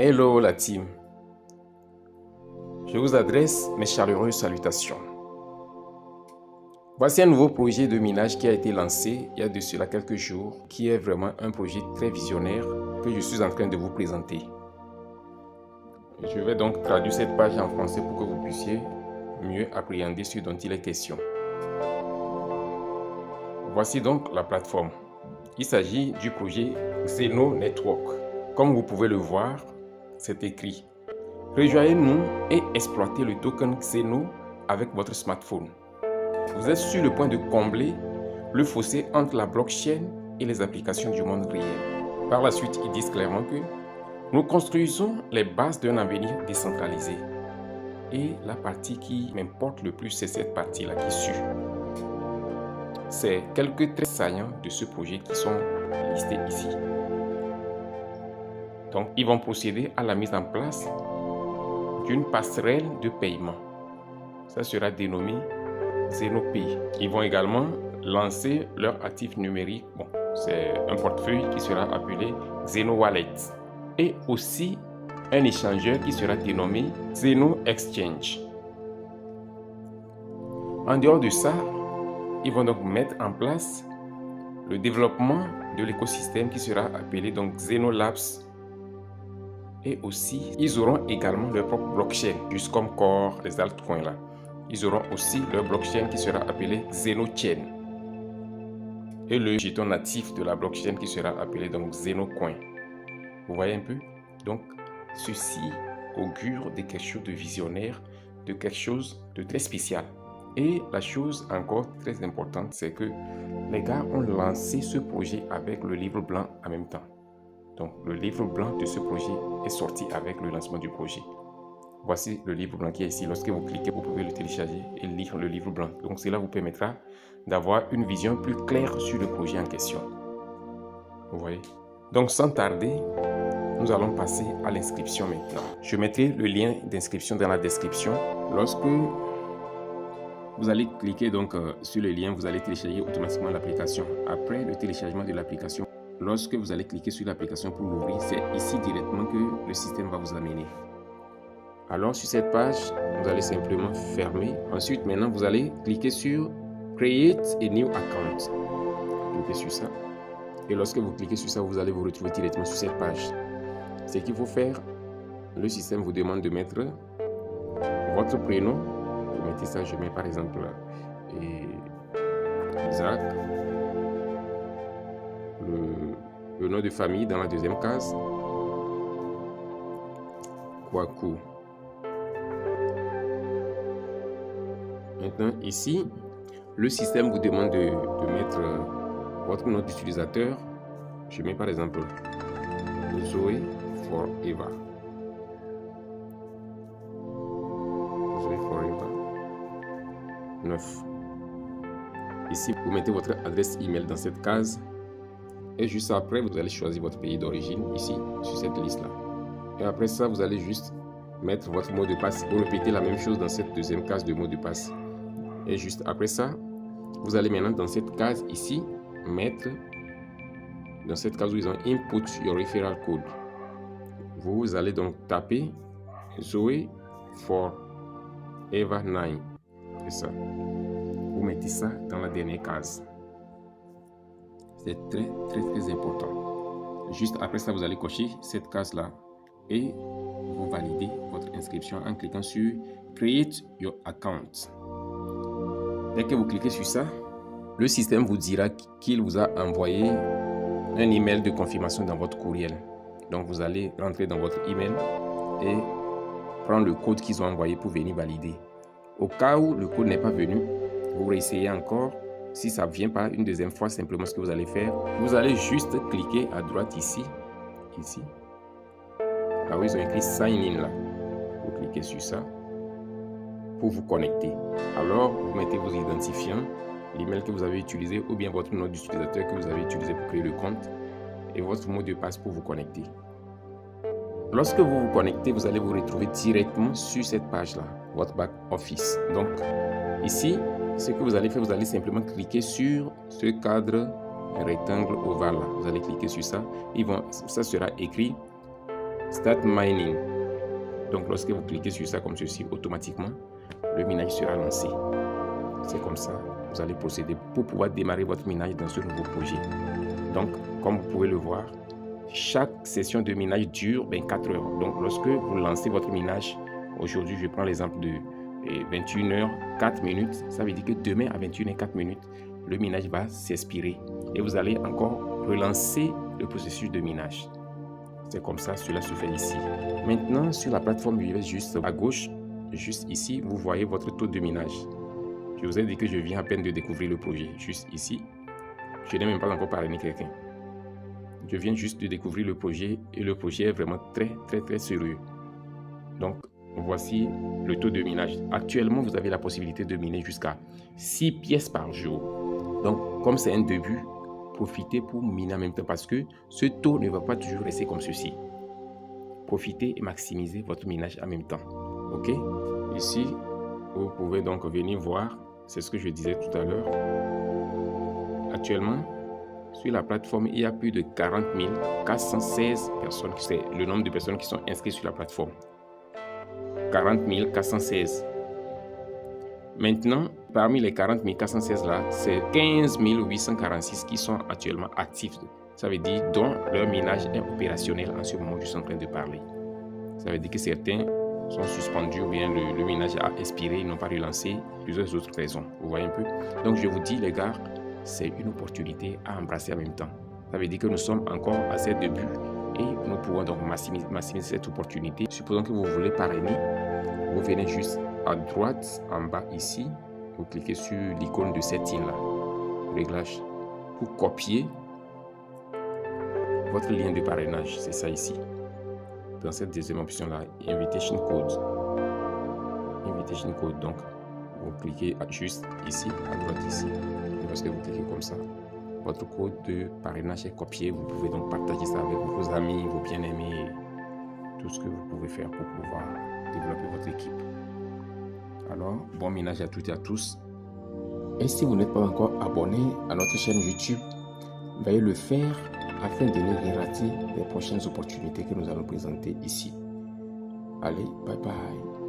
Hello la team, je vous adresse mes chaleureuses salutations. Voici un nouveau projet de minage qui a été lancé il y a de cela quelques jours, qui est vraiment un projet très visionnaire que je suis en train de vous présenter. Je vais donc traduire cette page en français pour que vous puissiez mieux appréhender ce dont il est question. Voici donc la plateforme. Il s'agit du projet Xeno Network. Comme vous pouvez le voir, c'est écrit: rejoignez-nous et exploitez le token Xeno avec votre smartphone. Vous êtes sur le point de combler le fossé entre la blockchain et les applications du monde réel. Par la suite, ils disent clairement que nous construisons les bases d'un avenir décentralisé. Et la partie qui m'importe le plus, c'est cette partie-là qui suit. C'est quelques traits saillants de ce projet qui sont listés ici. Donc, ils vont procéder à la mise en place d'une passerelle de paiement. Ça sera dénommé XenoPay. Ils vont également lancer leur actif numérique. Bon, c'est un portefeuille qui sera appelé XenoWallet. Et aussi un échangeur qui sera dénommé XenoExchange. En dehors de ça, ils vont donc mettre en place le développement de l'écosystème qui sera appelé donc XenoLabs. Et aussi, ils auront également leur propre blockchain, juste comme Core, les altcoins là. Ils auront aussi leur blockchain qui sera appelé XenoChain. Et le jeton natif de la blockchain qui sera appelé donc XenoCoin. Vous voyez un peu? Donc, ceci augure de quelque chose de visionnaire, de quelque chose de très spécial. Et la chose encore très importante, c'est que les gars ont lancé ce projet avec le livre blanc en même temps. Donc, le livre blanc de ce projet est sorti avec le lancement du projet. Voici le livre blanc qui est ici. Lorsque vous cliquez, vous pouvez le télécharger et lire le livre blanc. Donc, cela vous permettra d'avoir une vision plus claire sur le projet en question. Vous voyez? Donc, sans tarder, nous allons passer à l'inscription maintenant. Je mettrai le lien d'inscription dans la description. Lorsque vous allez cliquer donc sur le lien, vous allez télécharger automatiquement l'application. Après le téléchargement de l'application, lorsque vous allez cliquer sur l'application pour l'ouvrir, c'est ici directement que le système va vous amener. Alors sur cette page, vous allez simplement fermer. Ensuite, maintenant, vous allez cliquer sur Create a new account. Cliquez sur ça. Et lorsque vous cliquez sur ça, vous allez vous retrouver directement sur cette page. Ce qu'il faut faire, le système vous demande de mettre votre prénom. Vous mettez ça, je mets par exemple Isaac. Le nom de famille dans la deuxième case. Kwaku. Maintenant, ici, le système vous demande de mettre votre nom d'utilisateur. Je mets par exemple Zoe Forever. Zoe Forever 9. Ici, vous mettez votre adresse email dans cette case. Et juste après, vous allez choisir votre pays d'origine ici, sur cette liste-là. Et après ça, vous allez juste mettre votre mot de passe. Vous répétez la même chose dans cette deuxième case de mot de passe. Et juste après ça, vous allez maintenant dans cette case ici, mettre, dans cette case où ils ont Input your referral code. Vous allez donc taper Zoe Forever 9. C'est ça. Vous mettez ça dans la dernière case. C'est très important. Juste après ça, vous allez cocher cette case-là et vous validez votre inscription en cliquant sur Create your account. Dès que vous cliquez sur ça, le système vous dira qu'il vous a envoyé un email de confirmation dans votre courriel. Donc vous allez rentrer dans votre email et prendre le code qu'ils ont envoyé pour venir valider. Au cas où le code n'est pas venu, vous réessayez encore. Si ça ne vient pas une deuxième fois, simplement ce que vous allez faire, vous allez juste cliquer à droite ici, là où ils ont écrit Sign In là. Vous cliquez sur ça pour vous connecter. Alors, vous mettez vos identifiants, l'email que vous avez utilisé ou bien votre nom d'utilisateur que vous avez utilisé pour créer le compte et votre mot de passe pour vous connecter. Lorsque vous vous connectez, vous allez vous retrouver directement sur cette page-là, votre back office. Donc, ici, ce que vous allez faire, vous allez simplement cliquer sur ce cadre rectangle ovale là. Vous allez cliquer sur ça. Ça sera écrit Start Mining. Donc, lorsque vous cliquez sur ça comme ceci, automatiquement, le minage sera lancé. C'est comme ça, vous allez procéder pour pouvoir démarrer votre minage dans ce nouveau projet. Donc, comme vous pouvez le voir, chaque session de minage dure 24 heures. Donc, lorsque vous lancez votre minage, aujourd'hui, je prends l'exemple de 21h 4 minutes. Ça veut dire que demain à 21h 4 minutes, le minage va s'expirer et vous allez encore relancer le processus de minage. C'est comme ça, cela se fait ici. Maintenant, sur la plateforme UVS, juste à gauche, juste ici, vous voyez votre taux de minage. Je vous ai dit que je viens à peine de découvrir le projet. Juste ici, je n'ai même pas encore parrainé quelqu'un. Je viens juste de découvrir le projet et le projet est vraiment très sérieux. Donc, voici le taux de minage. Actuellement, vous avez la possibilité de miner jusqu'à 6 pièces par jour. Donc, comme c'est un début, profitez pour miner en même temps parce que ce taux ne va pas toujours rester comme ceci. Profitez et maximisez votre minage en même temps. Ok? Ici, vous pouvez donc venir voir, c'est ce que je disais tout à l'heure. Actuellement, sur la plateforme, il y a plus de 40 416 personnes. C'est le nombre de personnes qui sont inscrites sur la plateforme. 40 416. Maintenant, parmi les 40 416 là, c'est 15 846 qui sont actuellement actifs. Ça veut dire dont leur minage est opérationnel en ce moment où je suis en train de parler. Ça veut dire que certains sont suspendus ou bien le minage a expiré, ils n'ont pas relancé, plusieurs autres raisons. Vous voyez un peu? Donc je vous dis les gars, c'est une opportunité à embrasser en même temps. Ça veut dire que nous sommes encore à ses débuts et nous pouvons donc maximiser cette opportunité. Supposons que vous voulez parrainer, vous venez juste à droite, en bas ici, vous cliquez sur l'icône de cette île là, réglage, pour copier votre lien de parrainage, c'est ça ici. Dans cette deuxième option là, Invitation Code. Invitation Code, donc vous cliquez juste ici, à droite ici. Et lorsque vous cliquez comme ça, votre code de parrainage est copié. Vous pouvez donc partager ça avec vos amis, vos bien-aimés, tout ce que vous pouvez faire pour pouvoir développer votre équipe. Alors, bon minage à toutes et à tous. Et si vous n'êtes pas encore abonné à notre chaîne YouTube, veuillez le faire afin de ne rien rater les prochaines opportunités que nous allons présenter ici. Allez, bye bye.